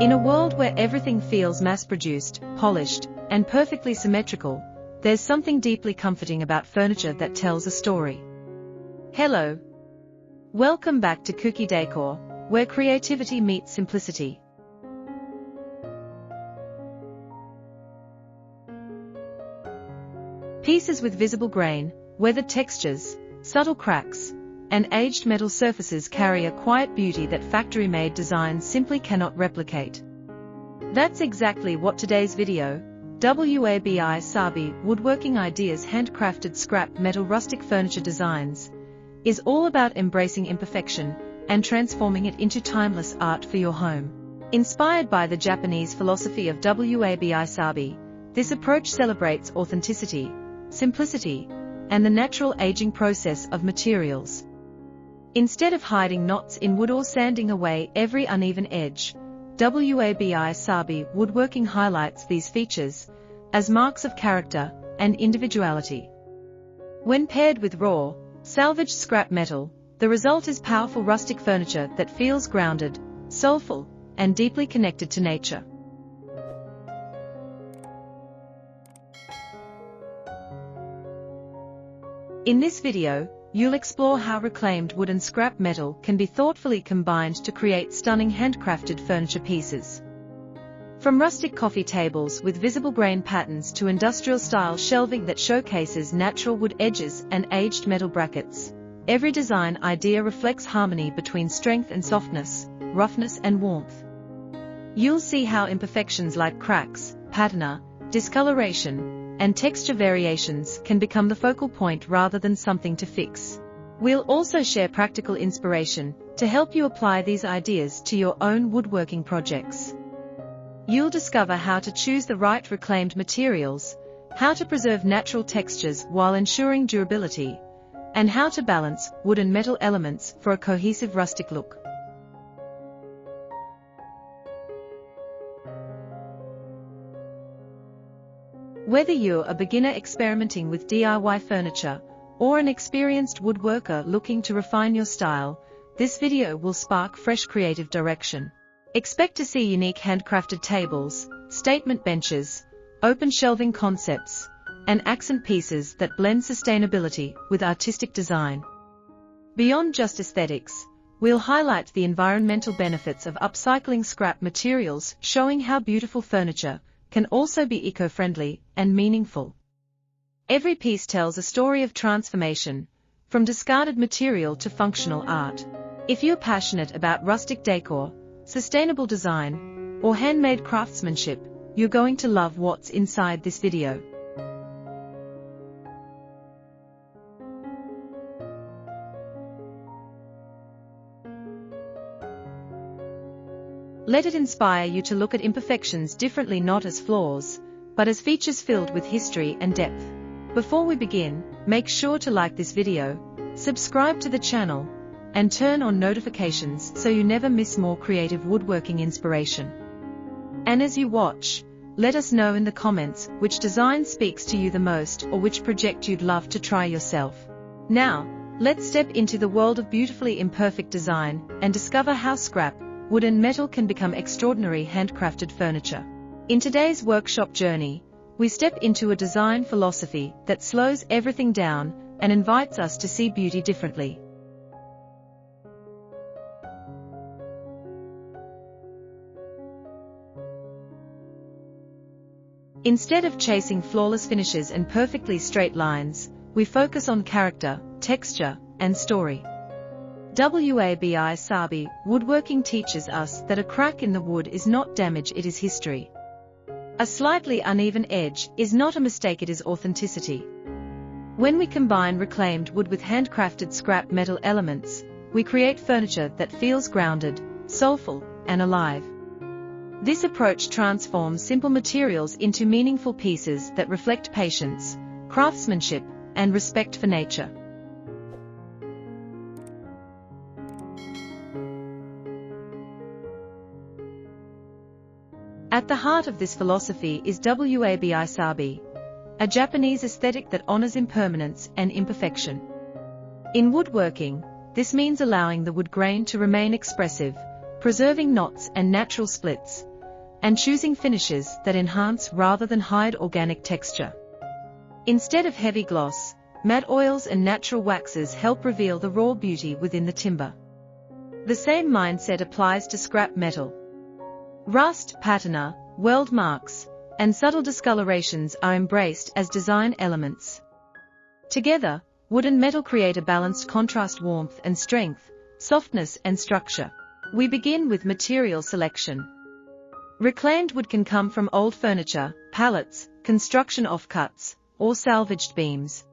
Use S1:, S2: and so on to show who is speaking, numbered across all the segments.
S1: In a world where everything feels mass-produced, polished, and perfectly symmetrical, there's something deeply comforting about furniture that tells a story. Hello. Welcome back to Cookie Decor, where creativity meets simplicity. Pieces with visible grain, weathered textures, subtle cracks, and aged metal surfaces carry a quiet beauty that factory-made designs simply cannot replicate. That's exactly what today's video, Wabi Sabi Woodworking Ideas Handcrafted Scrap Metal Rustic Furniture Designs, is all about embracing imperfection and transforming it into timeless art for your home. Inspired by the Japanese philosophy of Wabi Sabi, this approach celebrates authenticity, simplicity, and the natural aging process of materials. Instead of hiding knots in wood or sanding away every uneven edge, Wabi Sabi Woodworking highlights these features as marks of character and individuality. When paired with raw, salvaged scrap metal, the result is powerful rustic furniture that feels grounded, soulful, and deeply connected to nature. In this video, you'll explore how reclaimed wood and scrap metal can be thoughtfully combined to create stunning handcrafted furniture pieces. From rustic coffee tables with visible grain patterns to industrial-style shelving that showcases natural wood edges and aged metal brackets, every design idea reflects harmony between strength and softness, roughness and warmth. You'll see how imperfections like cracks, patina, discoloration, and texture variations can become the focal point rather than something to fix. We'll also share practical inspiration to help you apply these ideas to your own woodworking projects. You'll discover how to choose the right reclaimed materials, how to preserve natural textures while ensuring durability, and how to balance wood and metal elements for a cohesive rustic look. Whether you're a beginner experimenting with DIY furniture, or an experienced woodworker looking to refine your style, this video will spark fresh creative direction. Expect to see unique handcrafted tables, statement benches, open shelving concepts, and accent pieces that blend sustainability with artistic design. Beyond just aesthetics, we'll highlight the environmental benefits of upcycling scrap materials, showing how beautiful furniture can also be eco-friendly and meaningful. Every piece tells a story of transformation, from discarded material to functional art. If you're passionate about rustic decor, sustainable design, or handmade craftsmanship, you're going to love what's inside this video. Let it inspire you to look at imperfections differently, not as flaws, but as features filled with history and depth. Before we begin, make sure to like this video, subscribe to the channel, and turn on notifications so you never miss more creative woodworking inspiration. And as you watch, let us know in the comments which design speaks to you the most or which project you'd love to try yourself. Now, let's step into the world of beautifully imperfect design and discover how scrap, wood and metal can become extraordinary handcrafted furniture. In today's workshop journey, we step into a design philosophy that slows everything down and invites us to see beauty differently. Instead of chasing flawless finishes and perfectly straight lines, we focus on character, texture, and story. Wabi Sabi Woodworking teaches us that a crack in the wood is not damage, it is history. A slightly uneven edge is not a mistake, it is authenticity. When we combine reclaimed wood with handcrafted scrap metal elements, we create furniture that feels grounded, soulful, and alive. This approach transforms simple materials into meaningful pieces that reflect patience, craftsmanship, and respect for nature. At the heart of this philosophy is Wabi Sabi, a Japanese aesthetic that honors impermanence and imperfection. In woodworking, this means allowing the wood grain to remain expressive, preserving knots and natural splits, and choosing finishes that enhance rather than hide organic texture. Instead of heavy gloss, matte oils and natural waxes help reveal the raw beauty within the timber. The same mindset applies to scrap metal. Rust, patina, weld marks, and subtle discolorations are embraced as design elements. Together, wood and metal create a balanced contrast: warmth and strength, softness and structure. We begin with material selection. Reclaimed wood can come from old furniture, pallets, construction offcuts, or salvaged beams.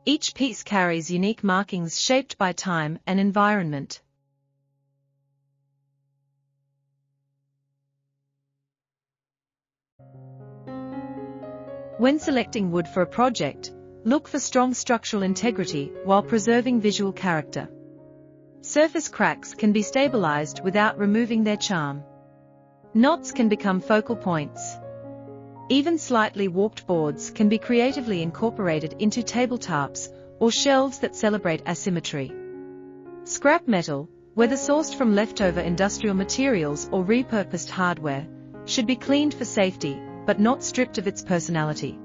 S1: Each piece carries unique markings shaped by time and environment. When selecting wood for a project, look for strong structural integrity while preserving visual character. Surface cracks can be stabilized without removing their charm. Knots can become focal points. Even slightly warped boards can be creatively incorporated into tabletops or shelves that celebrate asymmetry. Scrap metal, whether sourced from leftover industrial materials or repurposed hardware, should be cleaned for safety, but not stripped of its personality.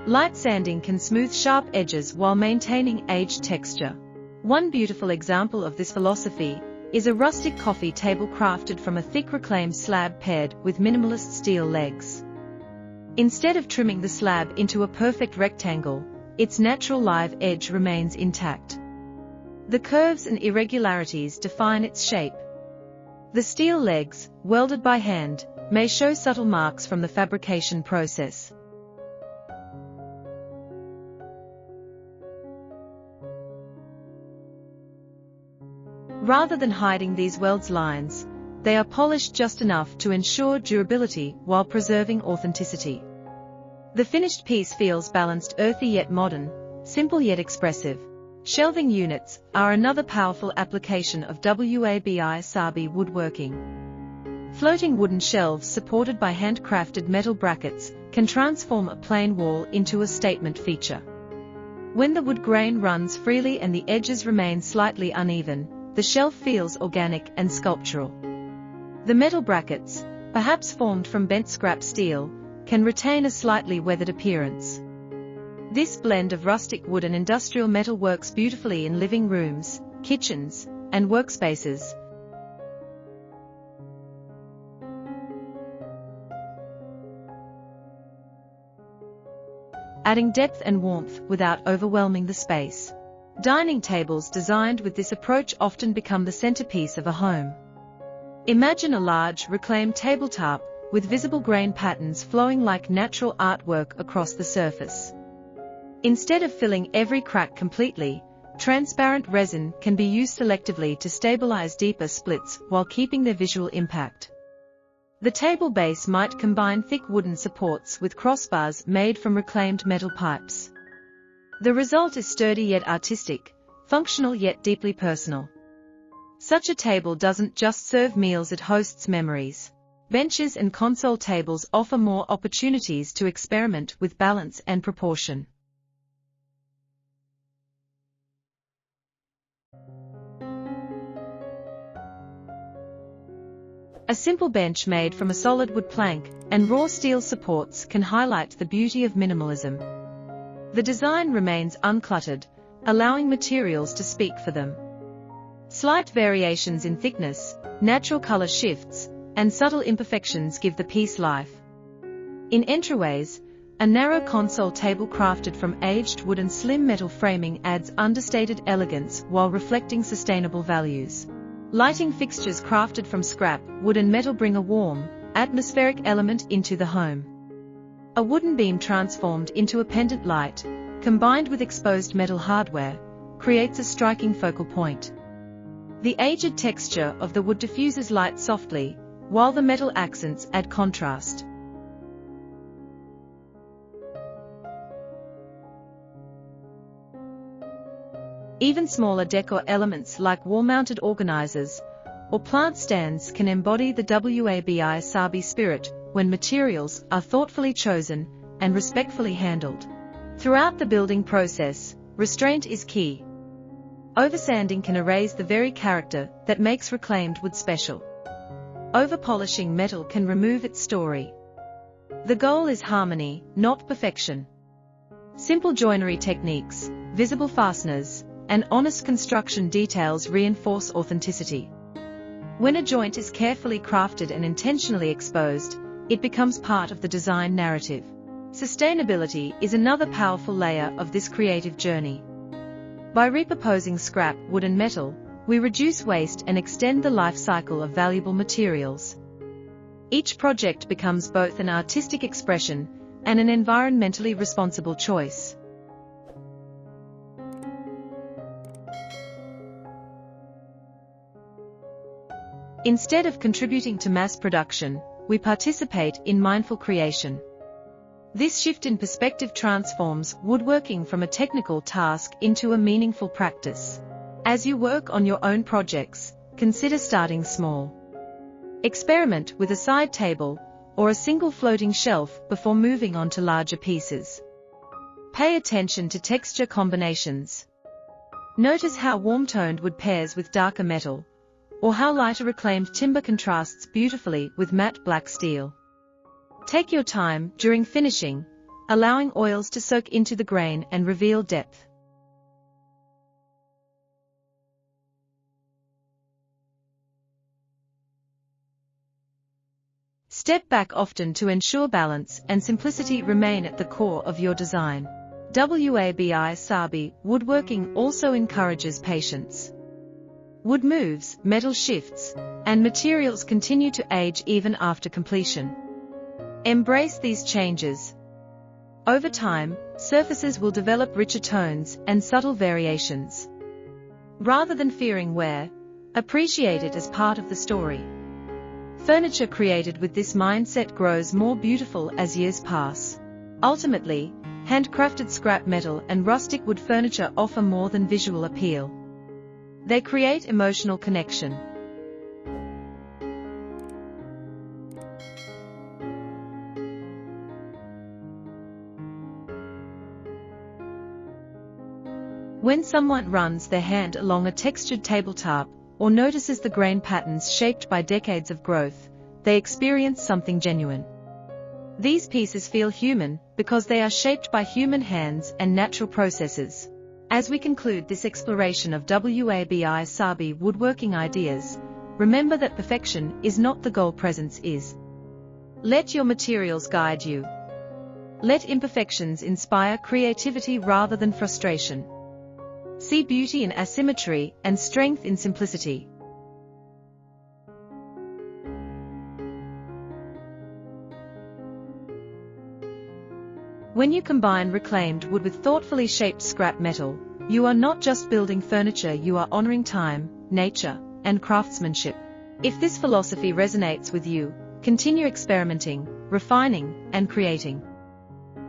S1: Light sanding can smooth sharp edges while maintaining aged texture. One beautiful example of this philosophy is a rustic coffee table crafted from a thick reclaimed slab paired with minimalist steel legs. Instead of trimming the slab into a perfect rectangle, its natural live edge remains intact. The curves and irregularities define its shape. The steel legs, welded by hand, may show subtle marks from the fabrication process. Rather than hiding these weld lines, they are polished just enough to ensure durability while preserving authenticity. The finished piece feels balanced, earthy yet modern, simple yet expressive. Shelving units are another powerful application of Wabi Sabi woodworking. Floating wooden shelves supported by handcrafted metal brackets can transform a plain wall into a statement feature. When the wood grain runs freely and the edges remain slightly uneven, the shelf feels organic and sculptural. The metal brackets, perhaps formed from bent scrap steel, can retain a slightly weathered appearance. This blend of rustic wood and industrial metal works beautifully in living rooms, kitchens, and workspaces. Adding depth and warmth without overwhelming the space. Dining tables designed with this approach often become the centerpiece of a home. Imagine a large, reclaimed tabletop with visible grain patterns flowing like natural artwork across the surface. Instead of filling every crack completely, transparent resin can be used selectively to stabilize deeper splits while keeping their visual impact. The table base might combine thick wooden supports with crossbars made from reclaimed metal pipes. The result is sturdy yet artistic, functional yet deeply personal. Such a table doesn't just serve meals, it hosts memories. Benches and console tables offer more opportunities to experiment with balance and proportion. A simple bench made from a solid wood plank and raw steel supports can highlight the beauty of minimalism. The design remains uncluttered, allowing materials to speak for them. Slight variations in thickness, natural color shifts, and subtle imperfections give the piece life. In entryways, a narrow console table crafted from aged wood and slim metal framing adds understated elegance while reflecting sustainable values. Lighting fixtures crafted from scrap wood and metal bring a warm, atmospheric element into the home. A wooden beam transformed into a pendant light, combined with exposed metal hardware, creates a striking focal point. The aged texture of the wood diffuses light softly, while the metal accents add contrast. Even smaller decor elements like wall-mounted organizers or plant stands can embody the Wabi Sabi spirit when materials are thoughtfully chosen and respectfully handled. Throughout the building process, restraint is key. Oversanding can erase the very character that makes reclaimed wood special. Over-polishing metal can remove its story. The goal is harmony, not perfection. Simple joinery techniques, visible fasteners, and honest construction details reinforce authenticity. When a joint is carefully crafted and intentionally exposed, it becomes part of the design narrative. Sustainability is another powerful layer of this creative journey. By repurposing scrap wood and metal, we reduce waste and extend the life cycle of valuable materials. Each project becomes both an artistic expression and an environmentally responsible choice. Instead of contributing to mass production, we participate in mindful creation. This shift in perspective transforms woodworking from a technical task into a meaningful practice. As you work on your own projects, consider starting small. Experiment with a side table or a single floating shelf before moving on to larger pieces. Pay attention to texture combinations. Notice how warm-toned wood pairs with darker metal, or how lighter reclaimed timber contrasts beautifully with matte black steel. Take your time during finishing, allowing oils to soak into the grain and reveal depth. Step back often to ensure balance and simplicity remain at the core of your design. Wabi Sabi Woodworking also encourages patience. Wood moves, metal shifts, and materials continue to age even after completion. Embrace these changes. Over time, surfaces will develop richer tones and subtle variations. Rather than fearing wear, appreciate it as part of the story. Furniture created with this mindset grows more beautiful as years pass. Ultimately, handcrafted scrap metal and rustic wood furniture offer more than visual appeal. They create emotional connection. When someone runs their hand along a textured tabletop, or notices the grain patterns shaped by decades of growth, they experience something genuine. These pieces feel human because they are shaped by human hands and natural processes. As we conclude this exploration of Wabi Sabi woodworking ideas, remember that perfection is not the goal, presence is. Let your materials guide you. Let imperfections inspire creativity rather than frustration. See beauty in asymmetry and strength in simplicity. When you combine reclaimed wood with thoughtfully shaped scrap metal, you are not just building furniture, you are honoring time, nature, and craftsmanship. If this philosophy resonates with you, continue experimenting, refining, and creating.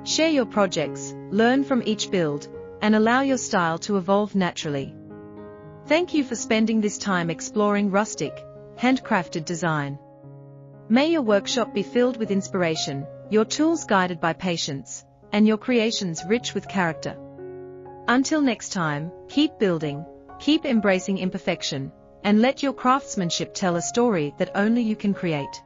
S1: Share your projects, learn from each build, and allow your style to evolve naturally. Thank you for spending this time exploring rustic, handcrafted design. May your workshop be filled with inspiration, your tools guided by patience, and your creations rich with character. Until next time, keep building, keep embracing imperfection, and let your craftsmanship tell a story that only you can create.